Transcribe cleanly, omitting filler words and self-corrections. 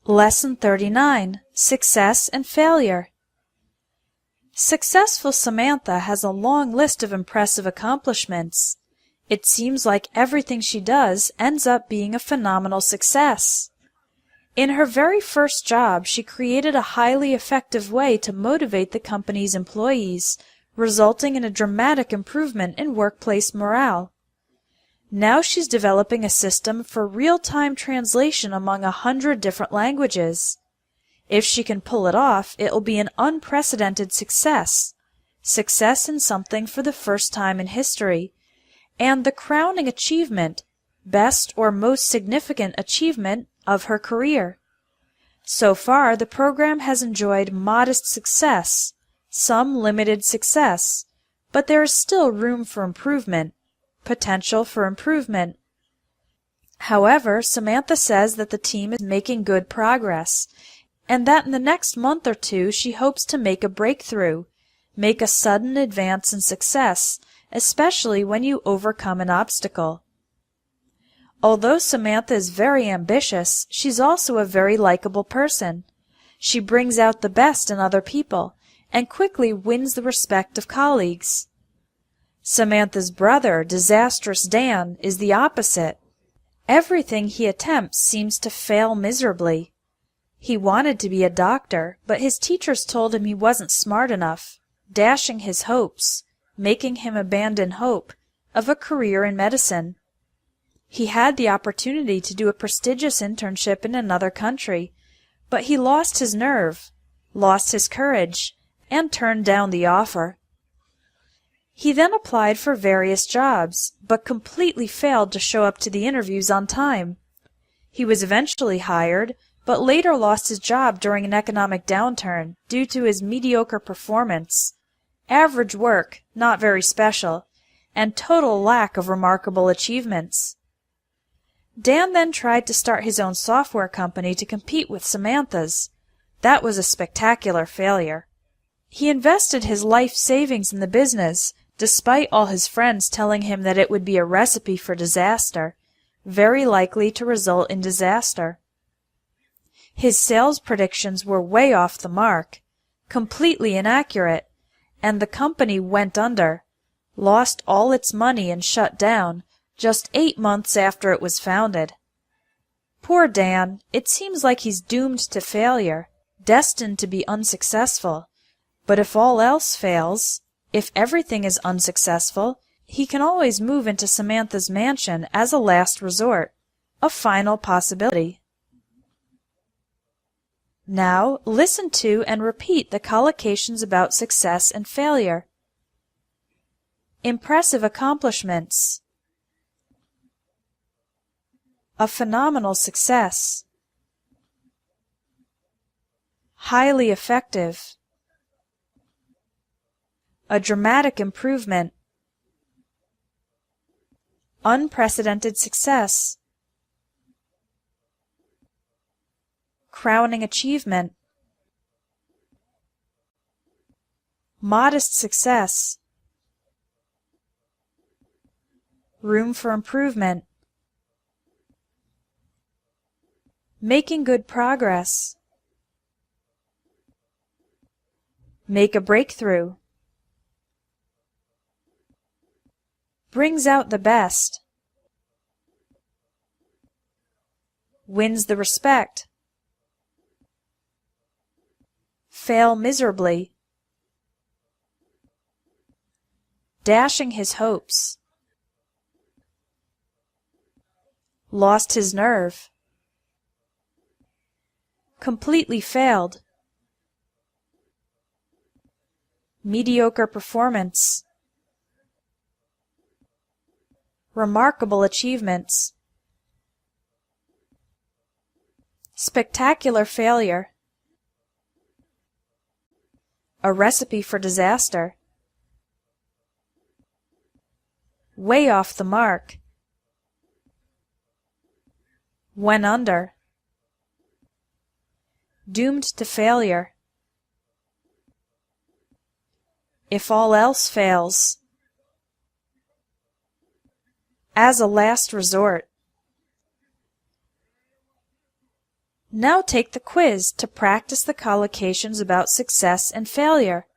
Lesson 39, Success and Failure. Successful Samantha has a long list of impressive accomplishments. It seems like everything she does ends up being a phenomenal success. In her very first job, she created a highly effective way to motivate the company's employees, resulting in a dramatic improvement in workplace morale. Now she's developing a system for real-time translation among 100 different languages. If she can pull it off, it will be an unprecedented success. Success in something for the first time in history. And the crowning achievement, best or most significant achievement of her career. So far, the program has enjoyed modest success, some limited success, but there is still room for improvement, potential for improvement. However, Samantha says that the team is making good progress, and that in the next month or two she hopes to make a breakthrough, make a sudden advance in success, especially when you overcome an obstacle. Although Samantha is very ambitious, she's also a very likable person. She brings out the best in other people, and quickly wins the respect of colleagues. Samantha's brother, Disastrous Dan, is the opposite. Everything he attempts seems to fail miserably. He wanted to be a doctor, but his teachers told him he wasn't smart enough, dashing his hopes, making him abandon hope of a career in medicine. He had the opportunity to do a prestigious internship in another country, but he lost his nerve, lost his courage, and turned down the offer. He then applied for various jobs, but completely failed to show up to the interviews on time. He was eventually hired, but later lost his job during an economic downturn due to his mediocre performance, average work, not very special, and total lack of remarkable achievements. Dan then tried to start his own software company to compete with Samantha's. That was a spectacular failure. He invested his life savings in the business, despite all his friends telling him that it would be a recipe for disaster, very likely to result in disaster. His sales predictions were way off the mark, completely inaccurate, and the company went under, lost all its money and shut down, just 8 months after it was founded. Poor Dan, it seems like he's doomed to failure, destined to be unsuccessful. But if all else fails, if everything is unsuccessful, he can always move into Samantha's mansion as a last resort, a final possibility. Now, listen to and repeat the collocations about success and failure. Impressive accomplishments. A phenomenal success. Highly effective. A dramatic improvement. Unprecedented success. Crowning achievement. Modest success. Room for improvement. Making good progress. Make a breakthrough. Brings out the best. Wins the respect. Fail miserably. Dashing his hopes. Lost his nerve. Completely failed. Mediocre performance. Remarkable achievements. Spectacular failure. A recipe for disaster. Way off the mark. Went under. Doomed to failure. If all else fails. As a last resort. Now take the quiz to practice the collocations about success and failure.